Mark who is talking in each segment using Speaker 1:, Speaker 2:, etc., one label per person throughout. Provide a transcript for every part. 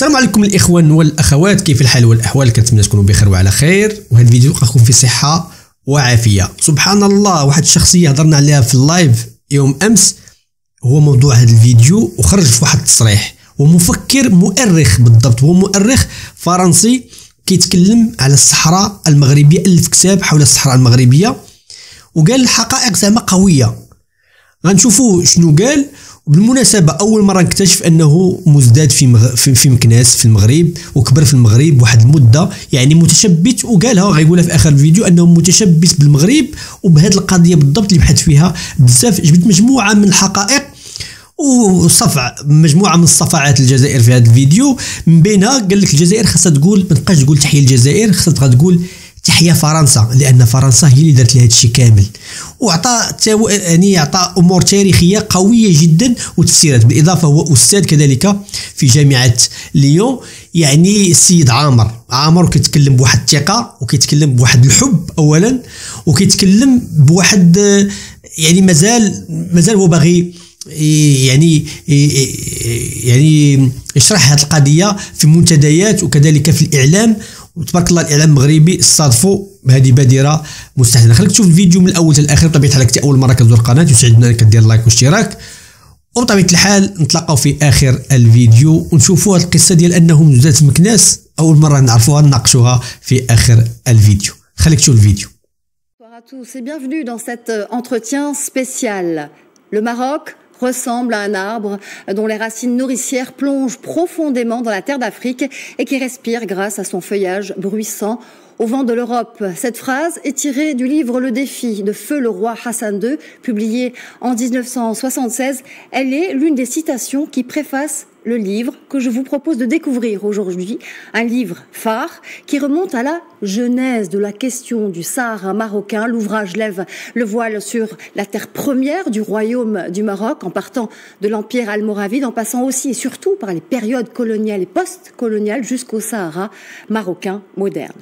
Speaker 1: السلام عليكم الاخوان والاخوات، كيف الحال والاحوال؟ كنتمنى تكونوا بخير وعلى خير، وهذا الفيديو غيكون في صحه وعافيه. سبحان الله، واحد الشخصيه هضرنا عليها في اللايف يوم امس هو موضوع هذا الفيديو، وخرج في واحد التصريح. ومفكر مؤرخ بالضبط، هو مؤرخ فرنسي كيتكلم على الصحراء المغربيه، الف كتاب حول الصحراء المغربيه وقال الحقائق زعما قويه. غنشوفوا شنو قال. وبالمناسبه اول مره نكتشف انه مزداد في مكناس في المغرب، وكبر في المغرب واحد المده، يعني متشبت، وقالها غيقولها في اخر الفيديو انه متشبت بالمغرب وبهذه القضيه بالضبط اللي بحث فيها بزاف. جبت مجموعه من الحقائق وصفع مجموعه من الصفعات الجزائر في هذا الفيديو. من بينها قال لك الجزائر خاصها تقول، ما تبقاش تقول تحيه الجزائر، خاصها تقول تحيا فرنسا، لان فرنسا هي اللي دارت لها هذا الشيء كامل. وعطى يعني عطى امور تاريخيه قويه جدا وتفسيرات. بالاضافه هو استاذ كذلك في جامعه ليون، يعني السيد عامر كيتكلم بواحد الثقه، وكيتكلم بواحد الحب اولا، وكيتكلم بواحد يعني مازال هو باغي يعني يشرح هذه القضيه في المنتديات وكذلك في الاعلام. وتبارك الله الاعلام المغربي استضافوا بهذه بادره مستحسنه. خليك تشوف الفيديو من الاول حتى الاخير. بطبيعه الحال اول مره كتزور القناه يسعدنا انك دير لايك واشتراك. وبطبيعه الحال نتلاقاو في اخر الفيديو ونشوفوا هذه القصه ديال انهم زاد مكناس اول مره نعرفوها نناقشوها في اخر الفيديو. خليك تشوف الفيديو.
Speaker 2: Bonjour à tous et bienvenue dans cet entretien spécial. Le Maroc ressemble à un arbre dont les racines nourricières plongent profondément dans la terre d'Afrique et qui respire grâce à son feuillage bruissant au vent de l'Europe. Cette phrase est tirée du livre Le Défi de Feu le roi Hassan II, publié en 1976. Elle est l'une des citations qui préfacent le livre que je vous propose de découvrir aujourd'hui, un livre phare qui remonte à la genèse de la question du Sahara marocain. L'ouvrage lève le voile sur la terre première du royaume du Maroc, en partant de l'empire almoravide, en passant aussi et surtout par les périodes coloniales et post-coloniales jusqu'au Sahara marocain moderne.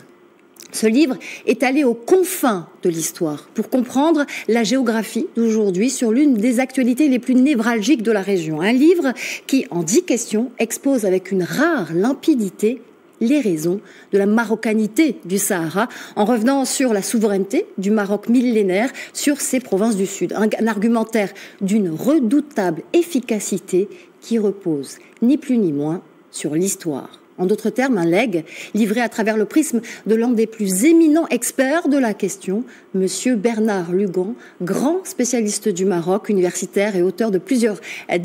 Speaker 2: Ce livre est allé aux confins de l'histoire pour comprendre la géographie d'aujourd'hui sur l'une des actualités les plus névralgiques de la région. Un livre qui, en 10 questions, expose avec une rare limpidité les raisons de la marocanité du Sahara, en revenant sur la souveraineté du Maroc millénaire sur ses provinces du Sud. Un argumentaire d'une redoutable efficacité qui repose ni plus ni moins sur l'histoire. En d'autres termes, un legs livré à travers le prisme de l'un des plus éminents experts de la question, Monsieur Bernard Lugan, grand spécialiste du Maroc, universitaire et auteur de plusieurs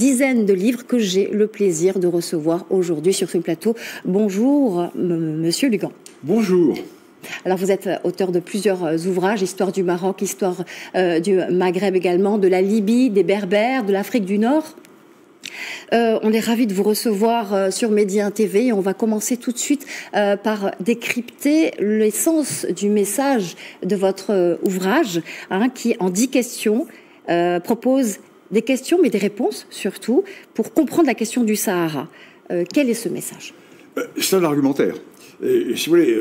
Speaker 2: dizaines de livres que j'ai le plaisir de recevoir aujourd'hui sur ce plateau. Bonjour, Monsieur Lugan.
Speaker 3: Bonjour.
Speaker 2: Alors vous êtes auteur de plusieurs ouvrages, Histoire du Maroc, Histoire du Maghreb également, de la Libye, des Berbères, de l'Afrique du Nord. On est ravis de vous recevoir sur Média TV et on va commencer tout de suite par décrypter l'essence du message de votre ouvrage, qui en 10 questions propose des questions mais des réponses surtout pour comprendre la question du Sahara. Quel est ce message?
Speaker 3: C'est un argumentaire. Et, si vous voulez,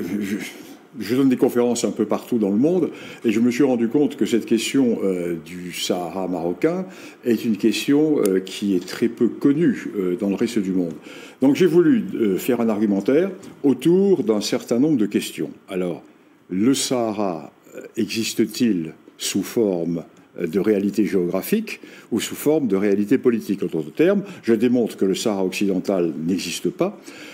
Speaker 3: je donne des conférences un peu partout dans le monde et je me suis rendu compte que cette question du Sahara marocain est une question qui est très peu connue dans le reste du monde. Donc j'ai voulu faire un argumentaire autour d'un certain nombre de questions. Alors, le Sahara existe-t-il sous forme de réalité géographique ou sous forme de réalité politique? En d'autres termes, je démontre que le Sahara occidental n'existe pas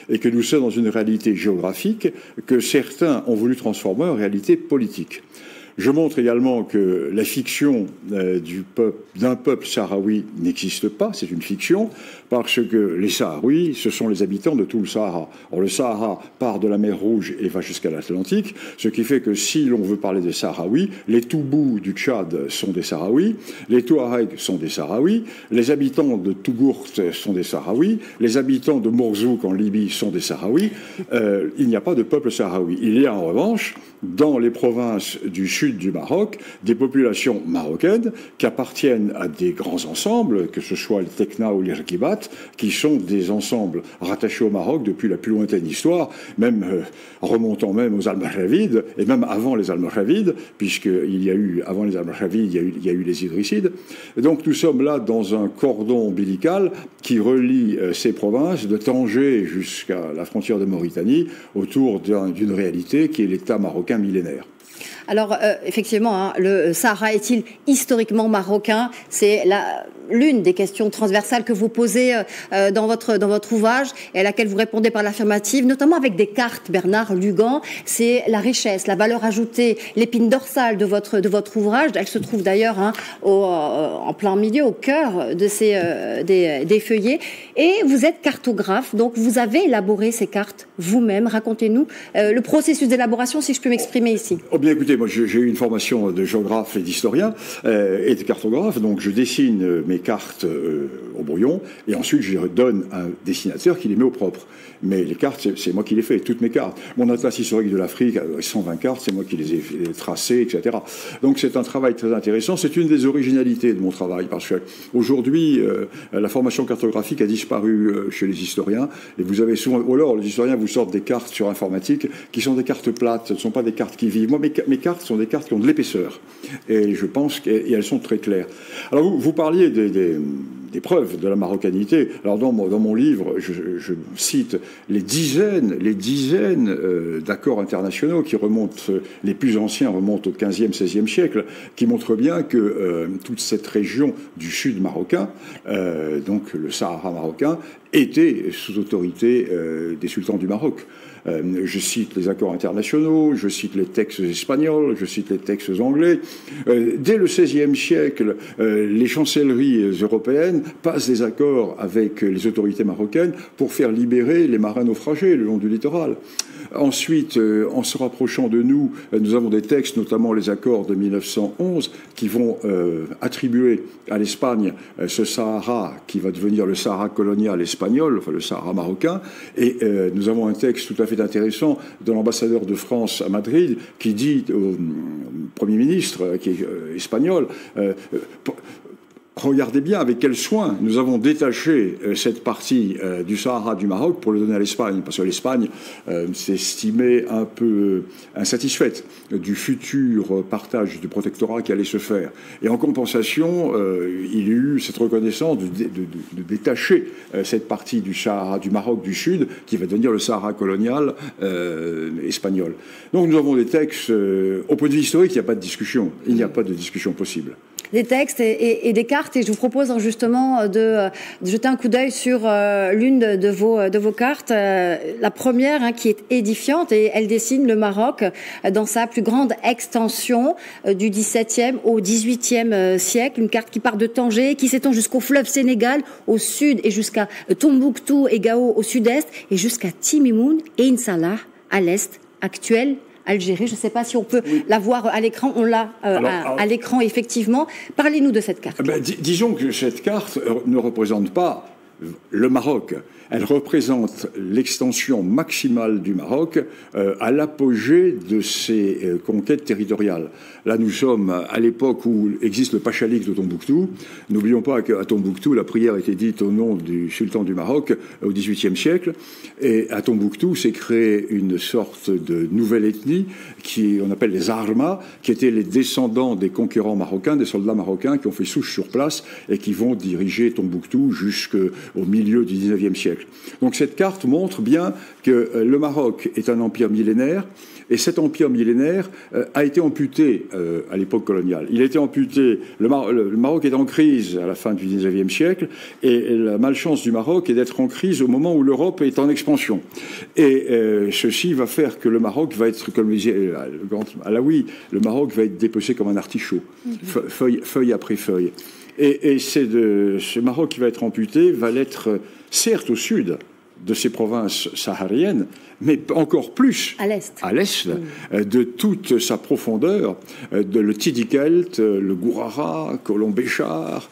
Speaker 3: et que nous sommes dans une réalité géographique que certains ont voulu transformer en réalité politique. Je montre également que la fiction d'un peuple sahraoui n'existe pas, c'est une fiction, parce que les Sahraouis, ce sont les habitants de tout le Sahara. Or, le Sahara part de la mer Rouge et va jusqu'à l'Atlantique, ce qui fait que si l'on veut parler des Sahraouis, les Toubous du Tchad sont des Sahraouis, les Touaregs sont des Sahraouis, les habitants de Tougourt sont des Sahraouis, les habitants de Mourzouk en Libye sont des Sahraouis. Il n'y a pas de peuple sahraoui. Il y a en revanche, dans les provinces du sud sud du Maroc des populations marocaines qui appartiennent à des grands ensembles, que ce soit les Tekna ou les Rakibat, qui sont des ensembles rattachés au Maroc depuis la plus lointaine histoire, même remontant même aux Almoravides, et même avant les Almoravides, puisqu'il y a eu, avant les Almoravides, il y a eu les Idrissides. Et donc nous sommes là dans un cordon ombilical qui relie ces provinces, de Tanger jusqu'à la frontière de Mauritanie, autour d'une réalité qui est l'État marocain millénaire.
Speaker 2: Alors, effectivement, hein, le Sahara est-il historiquement marocain? C'est l'une des questions transversales que vous posez dans votre ouvrage et à laquelle vous répondez par l'affirmative, notamment avec des cartes, Bernard Lugan. C'est la richesse, la valeur ajoutée, l'épine dorsale de votre ouvrage. Elle se trouve d'ailleurs en plein milieu, au cœur de des feuillets. Et vous êtes cartographe, donc vous avez élaboré ces cartes vous-même. Racontez-nous le processus d'élaboration, si je peux m'exprimer ici.
Speaker 3: Oh bien, écoutez, moi j'ai eu une formation de géographe et d'historien et de cartographe, donc je dessine mes cartes au brouillon et ensuite je les donne à un dessinateur qui les met au propre. Mais les cartes, c'est moi qui les fais, toutes mes cartes. Mon atlas historique de l'Afrique, 120 cartes, c'est moi qui les ai tracées, etc. Donc c'est un travail très intéressant. C'est une des originalités de mon travail, parce qu'aujourd'hui, la formation cartographique a disparu chez les historiens. Et vous avez souvent, ou alors les historiens vous sortent des cartes sur informatique qui sont des cartes plates, ce ne sont pas des cartes qui vivent. Moi, mes cartes sont des cartes qui ont de l'épaisseur. Et je pense qu'elles sont très claires. Alors vous parliez des preuves de la marocanité. Alors dans mon livre, je cite les dizaines d'accords internationaux qui remontent, les plus anciens remontent au XVe, XVIe siècle, qui montrent bien que toute cette région du sud marocain, donc le Sahara marocain, était sous autorité des sultans du Maroc. Je cite les accords internationaux, je cite les textes espagnols, je cite les textes anglais. Dès le XVIe siècle, les chancelleries européennes passent des accords avec les autorités marocaines pour faire libérer les marins naufragés le long du littoral. Ensuite, en se rapprochant de nous, nous avons des textes, notamment les accords de 1911, qui vont attribuer à l'Espagne ce Sahara qui va devenir le Sahara colonial espagnol, enfin le Sahara marocain. Et nous avons un texte tout à fait intéressant de l'ambassadeur de France à Madrid qui dit au Premier ministre, qui est espagnol, regardez bien avec quel soin nous avons détaché cette partie du Sahara du Maroc pour le donner à l'Espagne, parce que l'Espagne s'estimait un peu insatisfaite du futur partage du protectorat qui allait se faire. Et en compensation, il y a eu cette reconnaissance de détacher cette partie du Sahara du Maroc du Sud qui va devenir le Sahara colonial espagnol. Donc nous avons des textes, au point de vue historique, il n'y a pas de discussion. Il n'y a pas de discussion possible.
Speaker 2: Des textes et des cartes, et je vous propose justement de jeter un coup d'œil sur l'une de vos cartes, la première qui est édifiante, et elle dessine le Maroc dans sa plus grande extension du XVIIe au XVIIIe siècle, une carte qui part de Tanger, qui s'étend jusqu'au fleuve Sénégal au sud et jusqu'à Tombouctou et Gao au sud-est et jusqu'à Timimoun et Insalah à l'est, actuel Algérie. Je ne sais pas si on peut la voir à l'écran. On l'a à l'écran, effectivement. Parlez-nous de cette carte.
Speaker 3: Disons que cette carte ne représente pas le Maroc. Elle représente l'extension maximale du Maroc à l'apogée de ses conquêtes territoriales. Là, nous sommes à l'époque où existe le Pachalik de Tombouctou. N'oublions pas qu'à Tombouctou, la prière était dite au nom du sultan du Maroc au XVIIIe siècle. Et à Tombouctou s'est créée une sorte de nouvelle ethnie qu'on appelle les Arma, qui étaient les descendants des conquérants marocains, des soldats marocains qui ont fait souche sur place et qui vont diriger Tombouctou jusqu'au milieu du XIXe siècle. Donc cette carte montre bien que le Maroc est un empire millénaire, et cet empire millénaire a été amputé à l'époque coloniale. Il a été amputé, le Maroc est en crise à la fin du XIXe siècle, et la malchance du Maroc est d'être en crise au moment où l'Europe est en expansion. Et ceci va faire que le Maroc va être, comme disait le grand Alaoui, le Maroc va être dépecé comme un artichaut, feuille après feuille. Et c'est ce Maroc qui va être amputé, va l'être certes au sud, de ces provinces sahariennes, mais encore plus à l'est de toute sa profondeur, le Tidikelt, le Gourara, Kolomb-Béchar,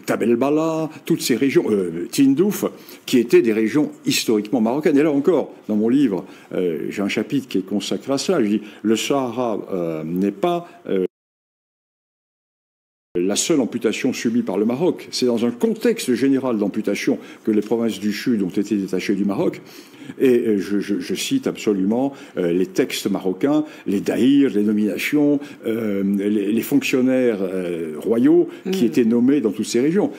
Speaker 3: Tabel Bala, toutes ces régions, Tindouf, qui étaient des régions historiquement marocaines. Et là encore, dans mon livre, j'ai un chapitre qui est consacré à cela. Je dis, le Sahara n'est pas la seule amputation subie par le Maroc. C'est dans un contexte général d'amputation que les provinces du Sud ont été détachées du Maroc. Et je cite absolument les textes marocains, les daïrs, les nominations, les fonctionnaires royaux qui étaient nommés dans toutes ces régions.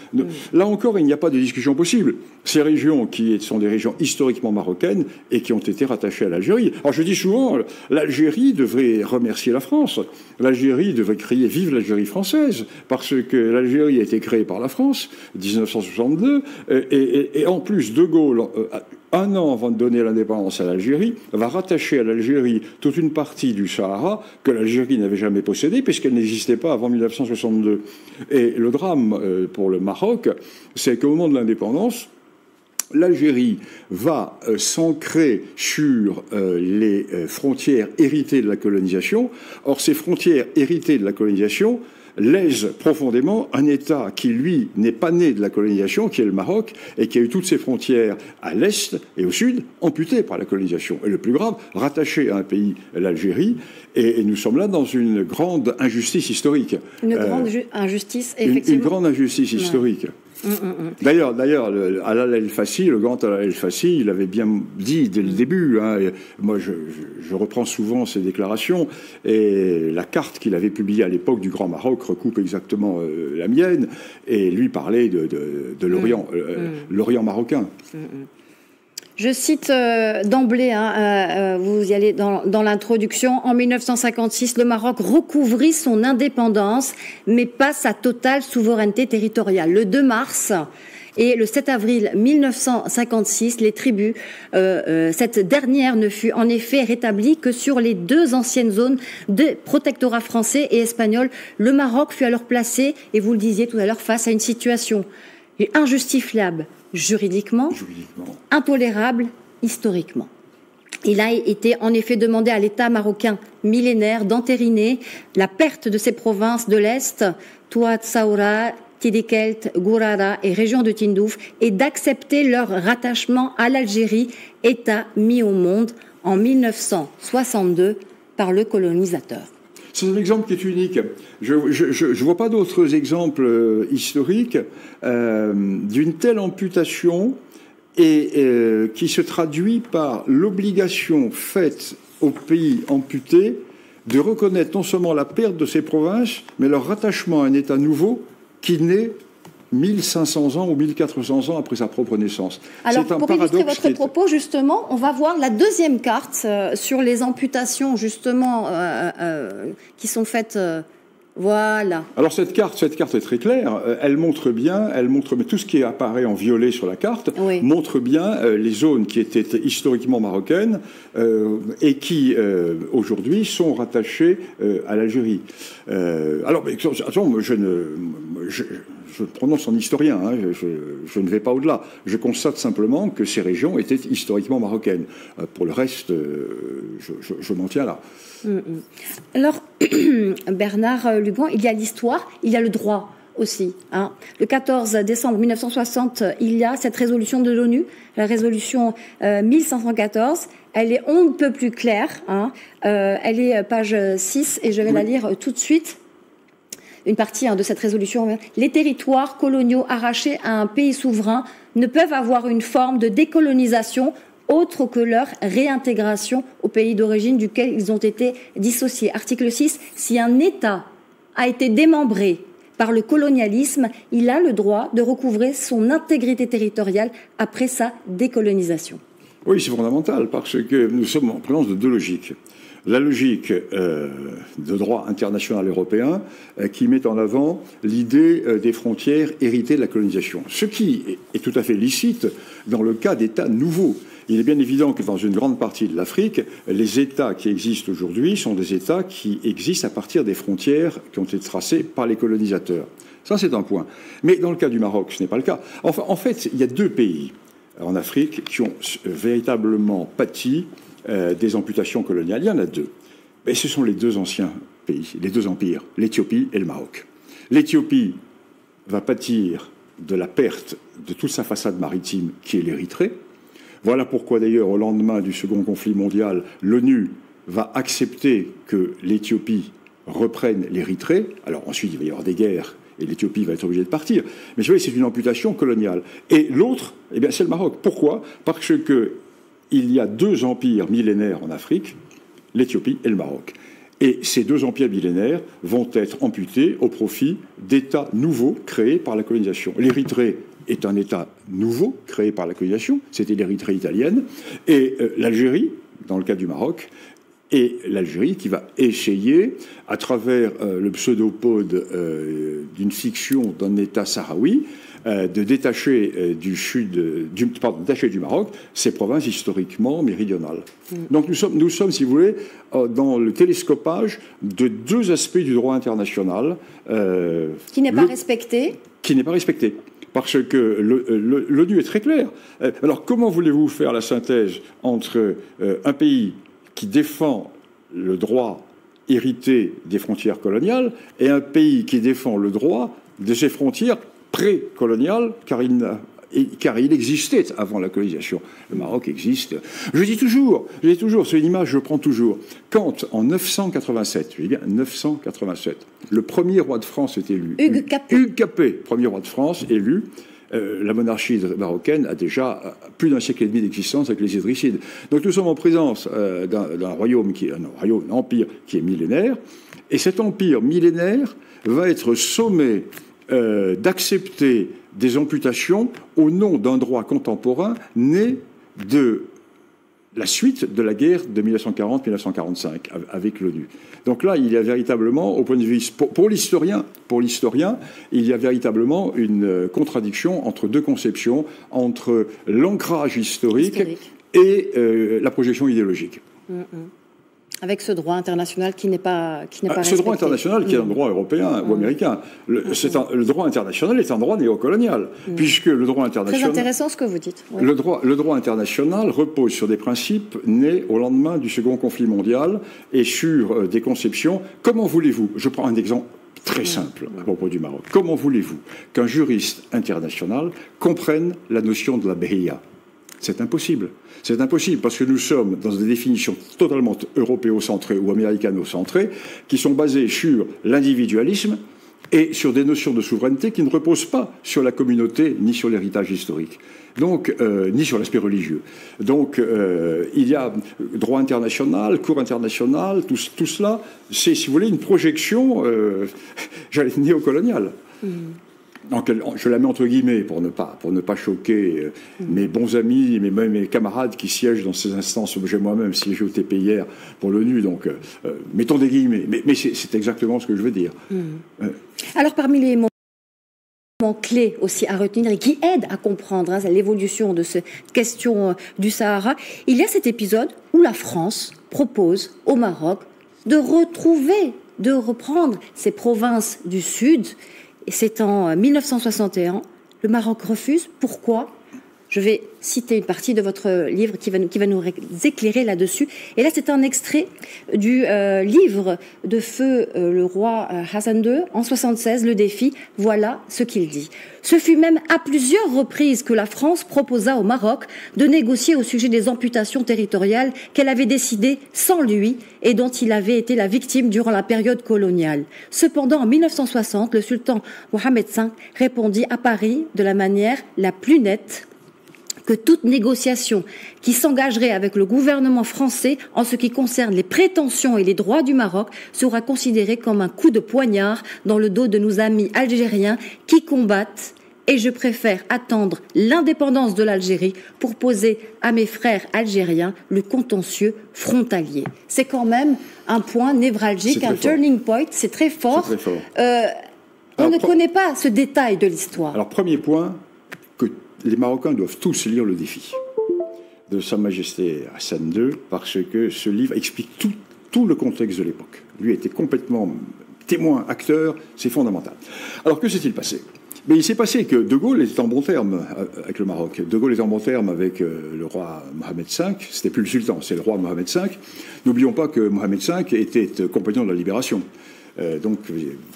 Speaker 3: Là encore, il n'y a pas de discussion possible. Ces régions qui sont des régions historiquement marocaines et qui ont été rattachées à l'Algérie. Alors je dis souvent, l'Algérie devrait remercier la France. L'Algérie devrait crier « Vive l'Algérie française !» parce que l'Algérie a été créée par la France, 1962, et en plus, De Gaulle, un an avant de donner l'indépendance à l'Algérie, va rattacher à l'Algérie toute une partie du Sahara que l'Algérie n'avait jamais possédée, puisqu'elle n'existait pas avant 1962. Et le drame pour le Maroc, c'est qu'au moment de l'indépendance, l'Algérie va s'ancrer sur les frontières héritées de la colonisation. Or, ces frontières héritées de la colonisation lèse profondément un État qui, lui, n'est pas né de la colonisation, qui est le Maroc, et qui a eu toutes ses frontières à l'est et au sud amputées par la colonisation. Et le plus grave, rattaché à un pays, l'Algérie, et nous sommes là dans une grande injustice historique.
Speaker 2: Une grande injustice, effectivement.
Speaker 3: Une grande injustice historique. D'ailleurs, Alal El-Fassi, le grand Alal El-Fassi, il avait bien dit dès le début, hein, et moi je reprends souvent ses déclarations, et la carte qu'il avait publiée à l'époque du Grand Maroc recoupe exactement la mienne, et lui parlait de l'Orient, l'Orient marocain.
Speaker 2: Je cite d'emblée, vous y allez dans l'introduction, en 1956, le Maroc recouvrit son indépendance, mais pas sa totale souveraineté territoriale. Le 2 mars et le 7 avril 1956, les tribus, cette dernière ne fut en effet rétablie que sur les 2 anciennes zones de protectorat français et espagnol. Le Maroc fut alors placé, et vous le disiez tout à l'heure, face à une situation injustifiable juridiquement, intolérable historiquement. Il a été en effet demandé à l'État marocain millénaire d'entériner la perte de ces provinces de l'Est, Touat Saoura, Tidikelt, Gourara et région de Tindouf, et d'accepter leur rattachement à l'Algérie, État mis au monde en 1962 par le colonisateur.
Speaker 3: C'est un exemple qui est unique. Je ne vois pas d'autres exemples historiques d'une telle amputation et qui se traduit par l'obligation faite aux pays amputés de reconnaître non seulement la perte de ces provinces, mais leur rattachement à un État nouveau qui naît 1500 ans ou 1400 ans après sa propre naissance.
Speaker 2: Alors, pour illustrer votre propos, justement, on va voir la deuxième carte sur les amputations, justement, qui sont faites... voilà.
Speaker 3: Alors, cette carte est très claire. Elle montre bien, mais tout ce qui apparaît en violet sur la carte montre bien les zones qui étaient historiquement marocaines et qui, aujourd'hui, sont rattachées à l'Algérie. Alors, attention, je prononce en historien, hein, je ne vais pas au-delà. Je constate simplement que ces régions étaient historiquement marocaines. Pour le reste, je m'en tiens là.
Speaker 2: Alors, Bernard Lugan, il y a l'histoire, il y a le droit aussi. Hein. Le 14 décembre 1960, il y a cette résolution de l'ONU, la résolution 1514. Elle est on ne peut plus claire. Hein. Elle est page 6 et je vais la lire tout de suite. Une partie de cette résolution. Les territoires coloniaux arrachés à un pays souverain ne peuvent avoir une forme de décolonisation autre que leur réintégration au pays d'origine duquel ils ont été dissociés. Article 6. Si un État a été démembré par le colonialisme, il a le droit de recouvrer son intégrité territoriale après sa décolonisation.
Speaker 3: Oui, c'est fondamental parce que nous sommes en présence de 2 logiques. La logique de droit international européen qui met en avant l'idée des frontières héritées de la colonisation. Ce qui est tout à fait licite dans le cas d'États nouveaux. Il est bien évident que dans une grande partie de l'Afrique, les États qui existent aujourd'hui sont des États qui existent à partir des frontières qui ont été tracées par les colonisateurs. Ça, c'est un point. Mais dans le cas du Maroc, ce n'est pas le cas. Enfin, en fait, il y a 2 pays en Afrique qui ont véritablement pâti des amputations coloniales. Il y en a deux. Et ce sont les deux anciens pays, les deux empires, l'Éthiopie et le Maroc. L'Éthiopie va pâtir de la perte de toute sa façade maritime qui est l'Érythrée. Voilà pourquoi d'ailleurs au lendemain du second conflit mondial, l'ONU va accepter que l'Éthiopie reprenne l'Érythrée. Alors ensuite il va y avoir des guerres et l'Éthiopie va être obligée de partir. Mais vous voyez, c'est une amputation coloniale. Et l'autre, eh bien, c'est le Maroc. Pourquoi? Parce qu'il y a deux empires millénaires en Afrique, l'Éthiopie et le Maroc. Et ces deux empires millénaires vont être amputés au profit d'États nouveaux créés par la colonisation. L'Érythrée est un État nouveau créé par la colonisation, c'était l'Érythrée italienne, et l'Algérie, dans le cas du Maroc, et l'Algérie qui va essayer, à travers le pseudopode d'une fiction d'un État sahraoui, de détacher du Maroc ces provinces historiquement méridionales. Donc nous sommes, si vous voulez, dans le télescopage de deux aspects du droit international.
Speaker 2: Qui n'est pas respecté.
Speaker 3: Qui n'est pas respecté. Parce que l'ONU est très clair. Alors comment voulez-vous faire la synthèse entre un pays qui défend le droit hérité des frontières coloniales et un pays qui défend le droit de ses frontières pré-coloniales, car il existait avant la colonisation. Le Maroc existe. Je dis toujours, c'est une image que je prends toujours. Quand, en 987, je dis bien 987, le premier roi de France est élu.
Speaker 2: Hugues Capet.
Speaker 3: Hugues Capet, premier roi de France, élu. La monarchie marocaine a déjà plus d'un siècle et demi d'existence avec les Idrissides. Donc nous sommes en présence d'un royaume, un empire qui est millénaire. Et cet empire millénaire va être sommé d'accepter des amputations au nom d'un droit contemporain né de la suite de la guerre de 1940-1945 avec l'ONU. Donc là, il y a véritablement, au point de vue pour l'historien, il y a véritablement une contradiction entre deux conceptions, entre l'ancrage historique et la projection idéologique.
Speaker 2: Avec ce droit international qui n'est pas respecté.
Speaker 3: Ce droit international qui est un droit européen ou américain. Le droit international est un droit néocolonial, puisque le droit international...
Speaker 2: Très intéressant ce que vous dites. Oui.
Speaker 3: Le droit international repose sur des principes nés au lendemain du second conflit mondial et sur des conceptions... Comment voulez-vous, je prends un exemple très simple à propos du Maroc, comment voulez-vous qu'un juriste international comprenne la notion de la Behia? C'est impossible. C'est impossible parce que nous sommes dans des définitions totalement européocentrées ou américano-centrées qui sont basées sur l'individualisme et sur des notions de souveraineté qui ne reposent pas sur la communauté ni sur l'héritage historique, donc ni sur l'aspect religieux. Donc il y a droit international, cour internationale, tout cela, c'est, si vous voulez, une projection néocoloniale. Donc, je la mets entre guillemets pour ne pas choquer mes bons amis, mes camarades qui siègent dans ces instances. J'ai moi-même siégé au TPIR pour l'ONU, donc mettons des guillemets. Mais c'est exactement ce que je veux dire.
Speaker 2: Alors, parmi les moments clés aussi à retenir et qui aident à comprendre l'évolution de cette question du Sahara, il y a cet épisode où la France propose au Maroc de reprendre ces provinces du Sud. Et c'est en 1961. Le Maroc refuse. Pourquoi? Je vais citer une partie de votre livre qui va nous éclairer là-dessus. Et là, c'est un extrait du livre de feu le roi Hassan II en 76, Le Défi. Voilà ce qu'il dit. Ce fut même à plusieurs reprises que la France proposa au Maroc de négocier au sujet des amputations territoriales qu'elle avait décidées sans lui et dont il avait été la victime durant la période coloniale. Cependant, en 1960, le sultan Mohamed V répondit à Paris de la manière la plus nette que toute négociation qui s'engagerait avec le gouvernement français en ce qui concerne les prétentions et les droits du Maroc sera considérée comme un coup de poignard dans le dos de nos amis algériens qui combattent, et je préfère attendre l'indépendance de l'Algérie pour poser à mes frères algériens le contentieux frontalier. C'est quand même un point névralgique, un turning point, c'est très fort.
Speaker 3: C'est très fort.
Speaker 2: On ne connaît pas ce détail de l'histoire.
Speaker 3: Alors, premier point, que les Marocains doivent tous lire Le Défi de Sa Majesté Hassan II, parce que ce livre explique tout le contexte de l'époque. Lui était complètement témoin, acteur, c'est fondamental. Alors, que s'est-il passé? Mais il s'est passé que De Gaulle était en bon terme avec le Maroc. De Gaulle était en bon terme avec le roi Mohamed V. C'était plus le sultan, c'est le roi Mohamed V. N'oublions pas que Mohamed V était compagnon de la libération. Donc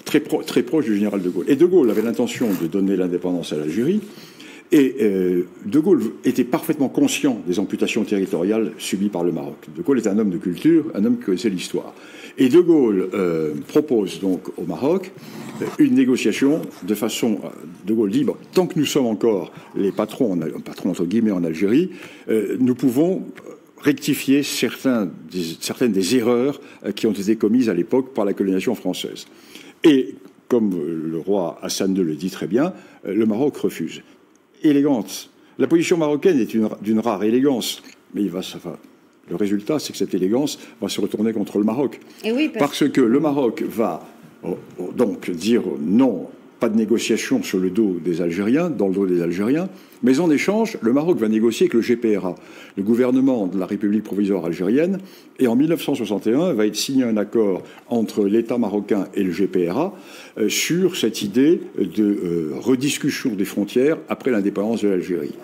Speaker 3: très proche du général de Gaulle. Et De Gaulle avait l'intention de donner l'indépendance à l'Algérie. Et De Gaulle était parfaitement conscient des amputations territoriales subies par le Maroc. De Gaulle est un homme de culture, un homme qui connaissait l'histoire. Et De Gaulle propose donc au Maroc une négociation de façon... De Gaulle dit, bon, tant que nous sommes encore les patrons entre guillemets en Algérie, nous pouvons rectifier certaines des erreurs qui ont été commises à l'époque par la colonisation française. Et comme le roi Hassan II le dit très bien, le Maroc refuse. Élégante. La position marocaine est d'une rare élégance, mais le résultat, c'est que cette élégance va se retourner contre le Maroc.
Speaker 2: Et oui,
Speaker 3: parce que le Maroc va donc dire non, pas de négociation sur le dos des Algériens, dans le dos des Algériens, mais en échange, le Maroc va négocier avec le GPRA, le gouvernement de la République provisoire algérienne, et en 1961 va être signé un accord entre l'État marocain et le GPRA sur cette idée de rediscussion des frontières après l'indépendance de l'Algérie.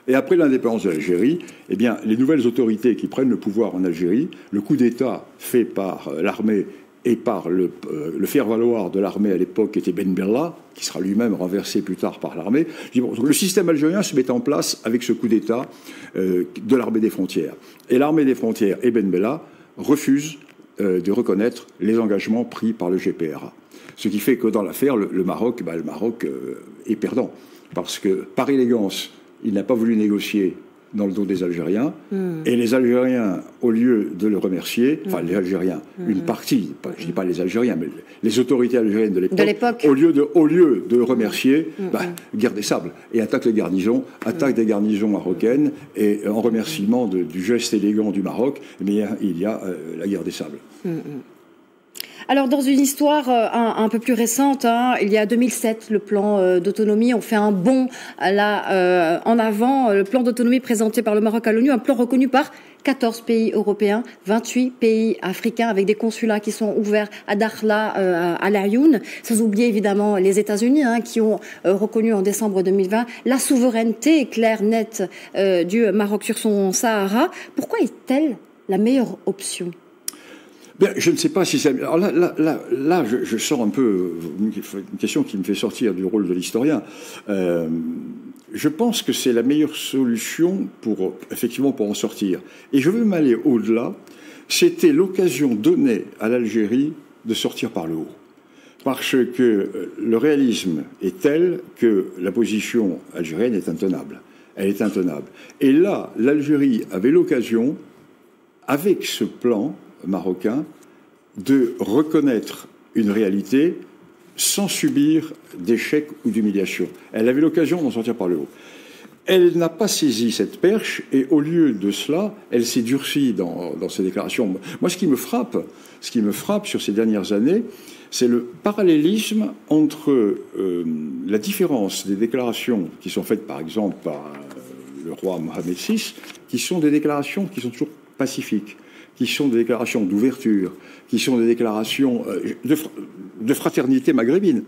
Speaker 3: Et après l'indépendance de l'Algérie, eh bien, les nouvelles autorités qui prennent le pouvoir en Algérie, le coup d'État fait par l'armée et par le faire-valoir de l'armée à l'époque, qui était Ben Bella, qui sera lui-même renversé plus tard par l'armée. Bon, le système algérien se met en place avec ce coup d'État de l'armée des frontières. Et l'armée des frontières et Ben Bella refusent de reconnaître les engagements pris par le GPRA. Ce qui fait que dans l'affaire, le Maroc est perdant. Parce que, par élégance, il n'a pas voulu négocier dans le dos des Algériens, et les Algériens, au lieu de le remercier, enfin les Algériens, une partie, je ne dis pas les Algériens, mais les autorités algériennes de l'époque, au lieu de le remercier, guerre des sables, et attaque les garnisons, attaque des garnisons marocaines, et en remerciement du geste élégant du Maroc, il y a la guerre des sables.
Speaker 2: Alors, dans une histoire un peu plus récente, il y a 2007, le plan d'autonomie, on fait un bond en avant, le plan d'autonomie présenté par le Maroc à l'ONU, un plan reconnu par 14 pays européens, 28 pays africains avec des consulats qui sont ouverts à Dakhla, à Laayoune, sans oublier évidemment les États-Unis qui ont reconnu en décembre 2020 la souveraineté claire, nette du Maroc sur son Sahara. Pourquoi est-elle la meilleure option ?
Speaker 3: Bien, je ne sais pas si c'est... Alors là, je sors un peu une question qui me fait sortir du rôle de l'historien. Je pense que c'est la meilleure solution pour en sortir. Et je veux m'aller au-delà. C'était l'occasion donnée à l'Algérie de sortir par le haut. Parce que le réalisme est tel que la position algérienne est intenable. Elle est intenable. Et là, l'Algérie avait l'occasion, avec ce plan marocain, de reconnaître une réalité sans subir d'échec ou d'humiliation. Elle avait l'occasion d'en sortir par le haut. Elle n'a pas saisi cette perche et au lieu de cela, elle s'est durcie dans ses déclarations. Moi, ce qui me frappe sur ces dernières années, c'est le parallélisme entre la différence des déclarations qui sont faites, par exemple, par le roi Mohamed VI, qui sont des déclarations qui sont toujours pacifiques, qui sont des déclarations d'ouverture, qui sont des déclarations de fraternité maghrébine.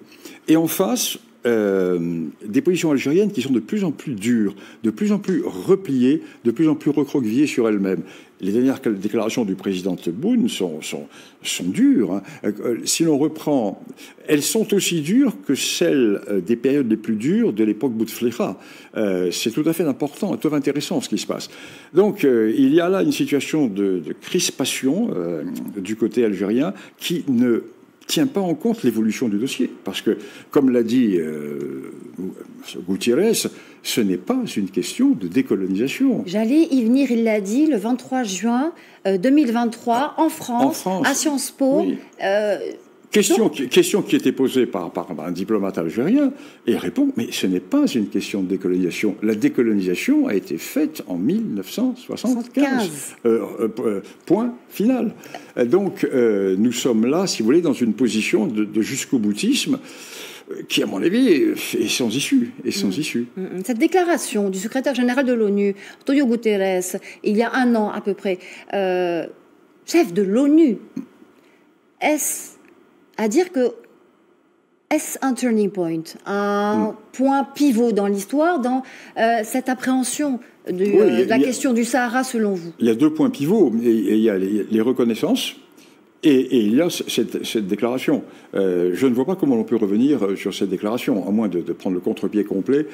Speaker 3: Et en face, des positions algériennes qui sont de plus en plus dures, de plus en plus repliées, de plus en plus recroquevillées sur elles-mêmes. Les dernières déclarations du président Tebboune sont dures. Si l'on reprend, elles sont aussi dures que celles des périodes les plus dures de l'époque Bouteflika. C'est tout à fait important, tout à fait intéressant ce qui se passe. Donc il y a là une situation de crispation du côté algérien qui ne tient pas en compte l'évolution du dossier. Parce que, comme l'a dit Gutiérrez, ce n'est pas une question de décolonisation.
Speaker 2: J'allais y venir, il l'a dit, le 23 juin 2023, en France, à Sciences Po.
Speaker 3: Oui. Question qui était posée par un diplomate algérien, et il répond, mais ce n'est pas une question de décolonisation. La décolonisation a été faite en 1975. Point final. Donc, nous sommes là, si vous voulez, dans une position de jusqu'au boutisme qui, à mon avis, est sans issue.
Speaker 2: Cette déclaration du secrétaire général de l'ONU, Antonio Guterres, il y a un an à peu près, chef de l'ONU, est-ce à dire que Est-ce un turning point, un point pivot dans l'histoire, dans cette appréhension de la question du Sahara selon vous?
Speaker 3: Il y a deux points pivots. Il y a les reconnaissances et il y a cette déclaration. Je ne vois pas comment on peut revenir sur cette déclaration, à moins de prendre le contre-pied complet.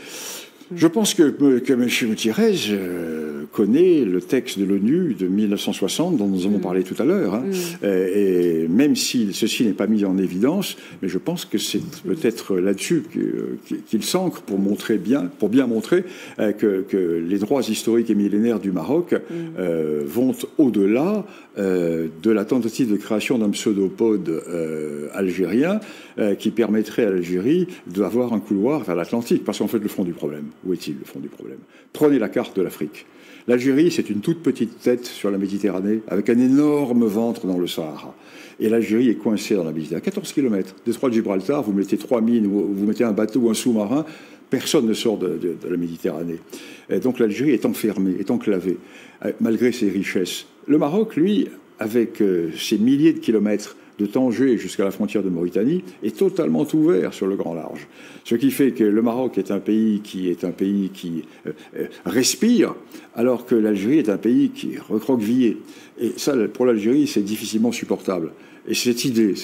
Speaker 3: Je pense que M. Gutiérrez connaît le texte de l'ONU de 1960 dont nous avons parlé tout à l'heure. Hein. Et même si ceci n'est pas mis en évidence, mais je pense que c'est peut-être là-dessus qu'il s'ancre pour bien montrer que les droits historiques et millénaires du Maroc vont au-delà de la tentative de création d'un pseudopode algérien qui permettrait à l'Algérie d'avoir un couloir vers l'Atlantique. Parce qu'en fait, le fond du problème, où est-il le fond du problème? Prenez la carte de l'Afrique. L'Algérie, c'est une toute petite tête sur la Méditerranée, avec un énorme ventre dans le Sahara. Et l'Algérie est coincée dans la Méditerranée. À 14 km, détroit de Gibraltar, vous mettez 3 mines, vous mettez un bateau ou un sous-marin, personne ne sort de la Méditerranée. Et donc l'Algérie est enfermée, est enclavée, malgré ses richesses. Le Maroc, lui, avec ses milliers de kilomètres de Tanger jusqu'à la frontière de Mauritanie, est totalement ouvert sur le grand large. Ce qui fait que le Maroc est un pays qui respire, alors que l'Algérie est un pays qui est recroquevillé. Et ça, pour l'Algérie, c'est difficilement supportable. Et cette idée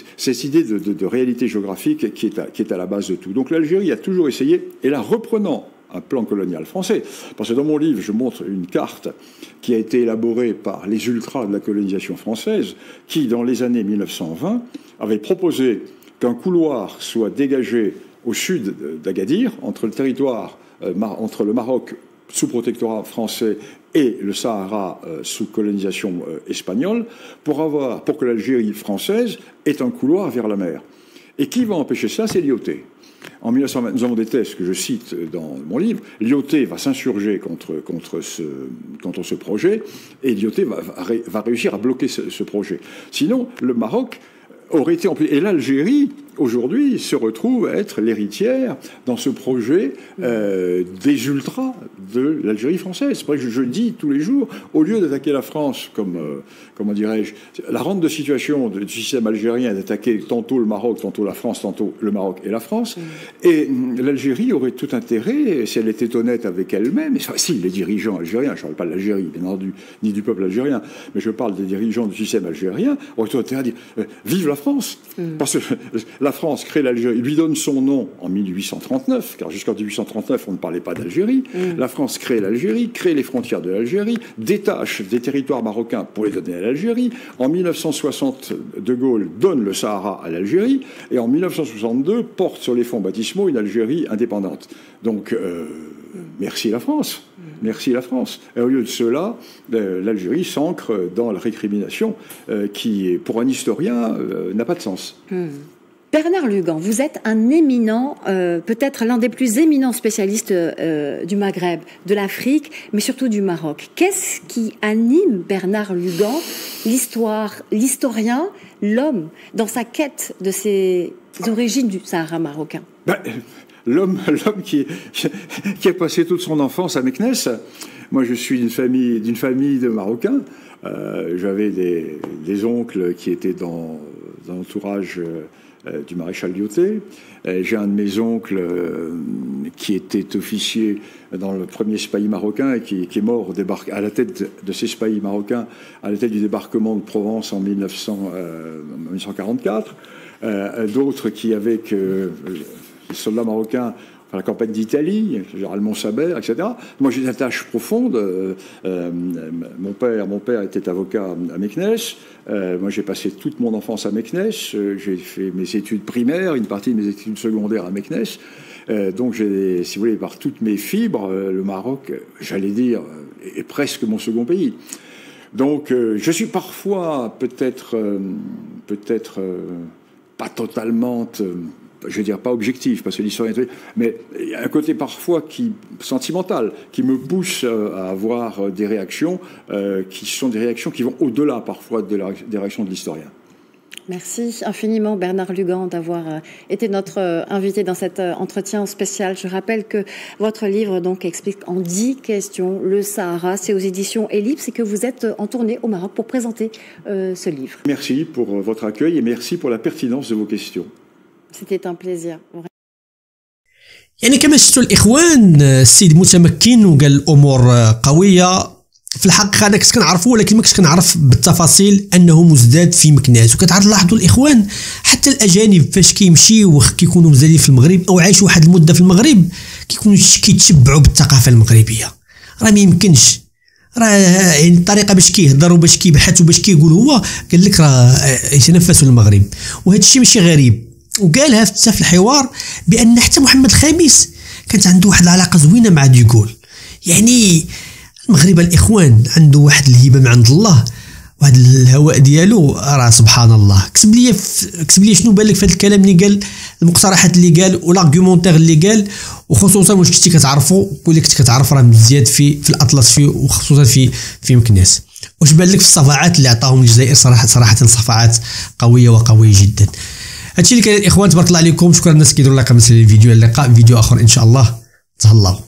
Speaker 3: de réalité géographique qui est à la base de tout. Donc l'Algérie a toujours essayé, et là, reprenant un plan colonial français, parce que dans mon livre, je montre une carte qui a été élaborée par les ultras de la colonisation française, qui, dans les années 1920, avaient proposé qu'un couloir soit dégagé au sud d'Agadir, entre le territoire, entre le Maroc sous protectorat français et le Sahara sous colonisation espagnole, pour que l'Algérie française ait un couloir vers la mer. Et qui va empêcher ça? C'est l'IOT. En 1920, nous avons des thèses que je cite dans mon livre. L'IOT va s'insurger contre ce projet, et l'IOT va réussir à bloquer ce projet. Sinon, le Maroc aurait été et l'Algérie, aujourd'hui, se retrouve à être l'héritière dans ce projet des ultras de l'Algérie française. C'est pour ça que je dis tous les jours, au lieu d'attaquer la France comme, comment dirais-je, la rente de situation du système algérien est d'attaquer tantôt le Maroc, tantôt la France, tantôt le Maroc et la France, et l'Algérie aurait tout intérêt, si elle était honnête avec elle-même, et si les dirigeants algériens, je ne parle pas de l'Algérie, bien entendu, ni du peuple algérien, mais je parle des dirigeants du système algérien, auraient tout intérêt à dire vive la France, parce que la France crée l'Algérie, lui donne son nom en 1839, car jusqu'en 1839 on ne parlait pas d'Algérie. La France crée l'Algérie, crée les frontières de l'Algérie, détache des territoires marocains pour les donner à l'Algérie. En 1960, De Gaulle donne le Sahara à l'Algérie, et en 1962 porte sur les fonds baptismaux une Algérie indépendante. Donc, merci la France. Merci la France. Et au lieu de cela, l'Algérie s'ancre dans la récrimination qui, pour un historien, n'a pas de sens.
Speaker 2: Bernard Lugan, vous êtes un éminent, peut-être l'un des plus éminents spécialistes du Maghreb, de l'Afrique, mais surtout du Maroc. Qu'est-ce qui anime Bernard Lugan, l'historien, l'homme, dans sa quête de ses origines du Sahara marocain?
Speaker 3: L'homme qui a passé toute son enfance à Meknès. Moi, je suis d'une famille de Marocains. J'avais des oncles qui étaient dans l'entourage du maréchal Lyautey. J'ai un de mes oncles qui était officier dans le premier spahis marocain et qui est mort à la tête de ces spahis marocains, à la tête du débarquement de Provence en 1944. D'autres qui, avec les soldats marocains, la campagne d'Italie, le général Montsabert, etc. Moi, j'ai des attaches profondes. Mon père était avocat à Meknès. Moi, j'ai passé toute mon enfance à Meknès. J'ai fait mes études primaires, une partie de mes études secondaires à Meknès. Donc, si vous voulez, par toutes mes fibres, le Maroc, j'allais dire, est presque mon second pays. Donc, je suis parfois peut-être pas totalement... je veux dire pas objectif, parce que l'historien, mais il y a un côté parfois sentimental, qui me pousse à avoir des réactions qui sont des réactions qui vont au-delà parfois des réactions de l'historien.
Speaker 2: Merci infiniment Bernard Lugan d'avoir été notre invité dans cet entretien spécial. Je rappelle que votre livre donc explique en 10 questions le Sahara, c'est aux éditions Ellipse, et que vous êtes en tournée au Maroc pour présenter ce livre.
Speaker 3: Merci pour votre accueil et merci pour la pertinence de vos questions.
Speaker 2: C'était un plaisir.
Speaker 1: يعني كما شفتوا الاخوان السيد متمكن وقال الامور قويه. في الحقيقه انا كنت كنعرفو ولكن ما كنتش كنعرف بالتفاصيل انه مزداد في مكناس. وكتعرف تلاحظوا الاخوان حتى الاجانب فاش كيمشيو كيكونوا مزادين في المغرب او عايشوا واحد المده في المغرب كيكونوا كيتشبعوا بالثقافه المغربيه. راه ما يمكنش، راه يعني الطريقه باش كيهضر وباش كيبحث وباش كيقول هو قال لك راه يتنفسوا المغرب. وهذا الشيء ماشي غريب، وقالها حتى في الحوار بان حتى محمد الخامس كانت عنده واحد العلاقه زوينه مع ديغول. يعني المغرب الاخوان عنده واحد الهبه من عند الله، واحد الهواء ديالو راه سبحان الله. كتب لي شنو بان لك في هذا الكلام اللي قال، المقترحات اللي قال والارغيومونتير اللي قال، وخصوصا واش كنتي كتعرفوا ولا كنت كتعرف راه مزياد في الاطلس فيه وخصوصا في مكناس. واش بان لك في الصفعات اللي عطاهم الجزائر؟ صراحه صفعات قويه وقويه جدا. هادشي اللي كان الاخوان، تبارك الله عليكم. شكرا الناس كيديروا لايك مثل الفيديو. اللقاء فيديو اخر ان شاء الله. تهلاو.